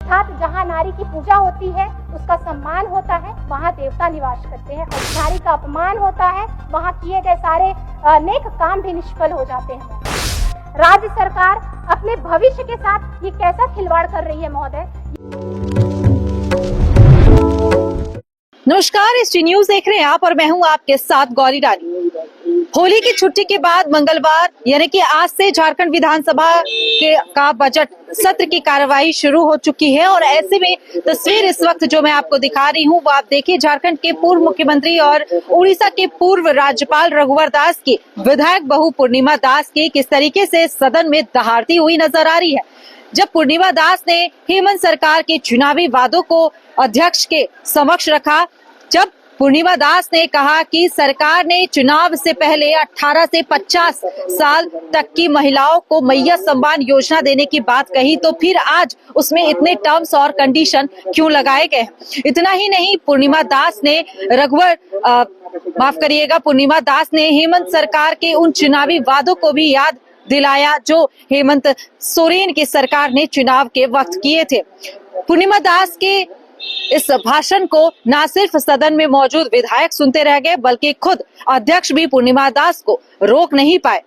अर्थात जहाँ नारी की पूजा होती है, उसका सम्मान होता है, वहाँ देवता निवास करते हैं, और नारी का अपमान होता है, वहाँ किए गए सारे नेक काम भी निष्फल हो जाते हैं। राज्य सरकार अपने भविष्य के साथ ये कैसा खिलवाड़ कर रही है महोदय। नमस्कार, ST न्यूज देख रहे हैं आप और मैं हूं आपके साथ गौरी रानी। होली की छुट्टी के बाद मंगलवार यानी कि आज से झारखंड विधानसभा का बजट सत्र की कार्यवाही शुरू हो चुकी है और ऐसे में तस्वीर इस वक्त जो मैं आपको दिखा रही हूं वो आप देखिए झारखंड के पूर्व मुख्यमंत्री और उड़ीसा के पूर्व राज्यपाल रघुवर दास की विधायक बहू पूर्णिमा दास की किस तरीके से सदन में दहाड़ती हुई नजर आ रही है। जब पूर्णिमा दास ने हेमंत सरकार के चुनावी वादों को अध्यक्ष के समक्ष रखा, जब पूर्णिमा दास ने कहा कि सरकार ने चुनाव से पहले 18 से 50 साल तक की महिलाओं को मैया सम्मान योजना देने की बात कही, तो फिर आज उसमें इतने टर्म्स और कंडीशन क्यों लगाए गए। इतना ही नहीं, पूर्णिमा दास ने पूर्णिमा दास ने हेमंत सरकार के उन चुनावी वादों को भी याद दिलाया जो हेमंत सोरेन की सरकार ने चुनाव के वक्त किए थे। पूर्णिमा दास के इस भाषण को न सिर्फ सदन में मौजूद विधायक सुनते रह गए बल्कि खुद अध्यक्ष भी पूर्णिमा दास को रोक नहीं पाए।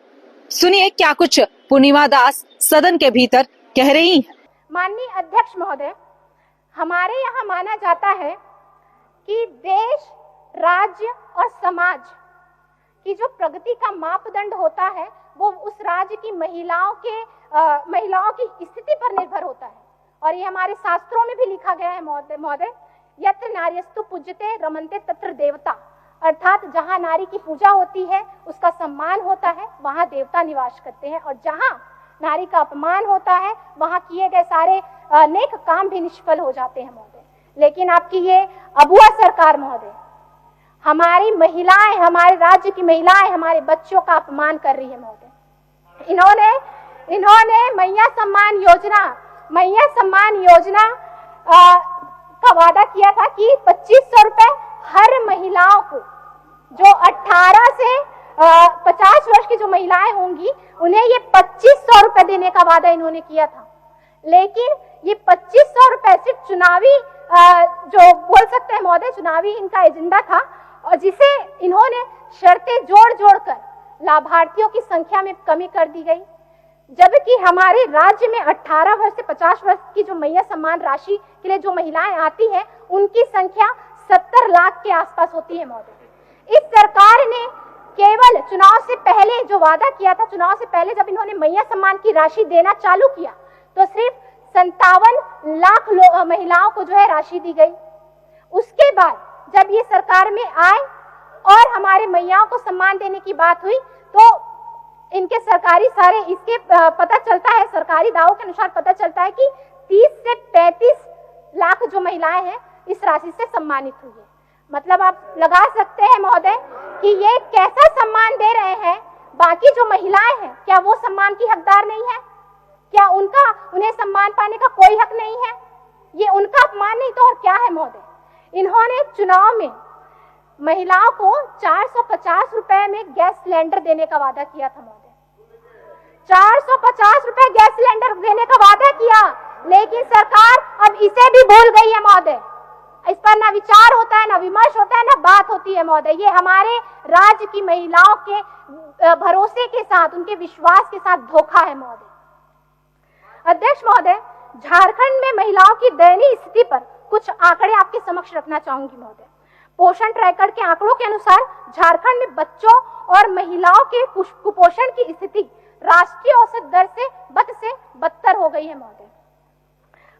सुनिए क्या कुछ पूर्णिमा दास सदन के भीतर कह रही हैं। माननीय अध्यक्ष महोदय, हमारे यहाँ माना जाता है कि देश, राज्य और समाज की जो प्रगति का मापदंड होता है वो उस राज्य की महिलाओं की स्थिति पर निर्भर होता है, और ये हमारे शास्त्रों में भी लिखा गया है महोदय, यत्र नार्यस्तु पूज्यते रमन्ते तत्र देवता। अर्थात जहाँ नारी की पूजा होती है, उसका सम्मान होता है, वहाँ देवता निवास करते हैं, और जहाँ नारी का अपमान होता है, वहाँ किए गए सारे नेक काम भी निष्फल हो जाते हैं महोदय। लेकिन आपकी ये अबुआ सरकार महोदय, हमारी महिलाएं, हमारे राज्य की महिलाएं, हमारे बच्चों का अपमान कर रही है महोदय। इन्होंने मैया सम्मान योजना का वादा किया था कि 2500 रुपए हर महिलाओं को, जो 18 से 50 वर्ष की जो महिलाएं होंगी उन्हें ये 2500 रुपए देने का वादा इन्होंने किया था। लेकिन ये 2500 रुपए सिर्फ चुनावी जो बोल सकते हैं महोदय, चुनावी इनका एजेंडा था, और जिसे इन्होंने शर्तें जोड़ कर लाभार्थियों की संख्या में कमी कर दी गई। जबकि हमारे राज्य में 18 वर्ष से 50 वर्ष की जो मैया सम्मान राशि के लिए जो महिलाएं आती हैं, उनकी संख्या 70 लाख के आसपास होती है महोदय। इस सरकार ने केवल चुनाव से पहले जो वादा किया था, चुनाव से पहले जब इन्होंने मैया सम्मान की राशि देना चालू किया तो सिर्फ 57 लाख महिलाओं को जो है राशि दी गई। उसके बाद जब ये सरकार में आए और हमारे मैयाओं को सम्मान देने की बात हुई तो इनके सरकारी पता चलता है, सरकारी दावों के अनुसार पता चलता है कि 30 से 35 लाख जो महिलाएं हैं इस राशि से सम्मानित हुई है। मतलब आप लगा सकते हैं महोदय कि ये कैसा सम्मान दे रहे हैं। बाकी जो महिलाएं हैं, क्या वो सम्मान की हकदार नहीं है? क्या उन्हें सम्मान पाने का कोई हक नहीं है? ये उनका अपमान नहीं तो और क्या है महोदय। इन्होंने चुनाव में महिलाओं को 450 रुपए में गैस सिलेंडर देने का वादा किया था महोदय। 450 रुपए गैस सिलेंडर देने का वादा किया, लेकिन सरकार अब इसे भी भूल गई है महोदय। इस पर ना विचार होता है, ना विमर्श होता है, ना बात होती है महोदय। ये हमारे राज्य की महिलाओं के भरोसे के साथ, उनके विश्वास के साथ धोखा है महोदय। अध्यक्ष महोदय, झारखंड में महिलाओं की दयनीय स्थिति पर कुछ आंकड़े आपके समक्ष रखना चाहूंगी महोदय। पोषण ट्रैकर के आंकड़ों के अनुसार झारखंड में बच्चों और महिलाओं के कुपोषण की स्थिति राष्ट्रीय औसत दर से बदतर हो गई है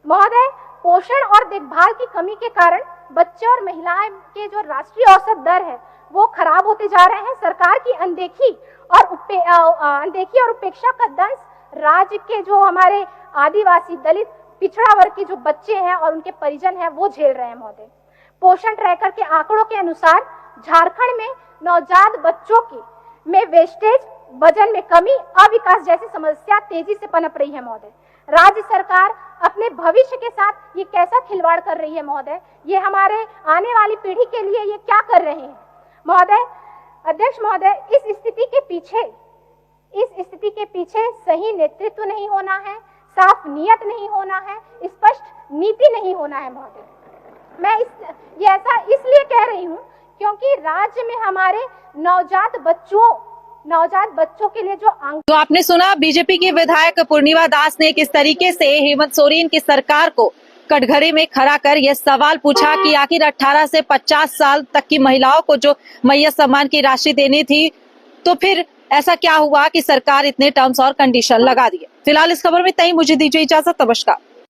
महोदय। पोषण और देखभाल की कमी के कारण बच्चे और महिलाएं के जो राष्ट्रीय औसत दर है वो खराब होते जा रहे हैं। सरकार की अनदेखी और उपेक्षा का दंश राज्य के जो हमारे आदिवासी, दलित, पिछड़ा वर्ग के जो बच्चे हैं और उनके परिजन हैं वो झेल रहे हैं महोदय। पोषण ट्रैकर के आंकड़ों के अनुसार झारखंड में नवजात बच्चों में वेस्टेज, वजन में कमी, अविकास जैसी समस्या तेजी से पनप रही है महोदय। राज्य सरकार अपने भविष्य के साथ ये कैसा खिलवाड़ कर रही है महोदय। ये हमारे आने वाली पीढ़ी के लिए ये क्या कर रहे हैं महोदय। अध्यक्ष महोदय, इस स्थिति के पीछे सही नेतृत्व नहीं होना है, साफ नियत नहीं होना है, स्पष्ट नीति नहीं होना है महोदय। मैं ये ऐसा इसलिए कह रही हूँ क्योंकि राज्य में हमारे नवजात बच्चों के लिए जो अंक। तो आपने सुना बीजेपी के विधायक पूर्णिमा दास ने किस तरीके से हेमंत सोरेन की सरकार को कटघरे में खड़ा कर यह सवाल पूछा कि आखिर 18 से 50 साल तक की महिलाओं को जो मैयत सम्मान की राशि देनी थी, तो फिर ऐसा क्या हुआ कि सरकार इतने टर्म्स और कंडीशन लगा दिए। फिलहाल इस खबर में तय, मुझे दीजिए इजाजत, नमस्कार।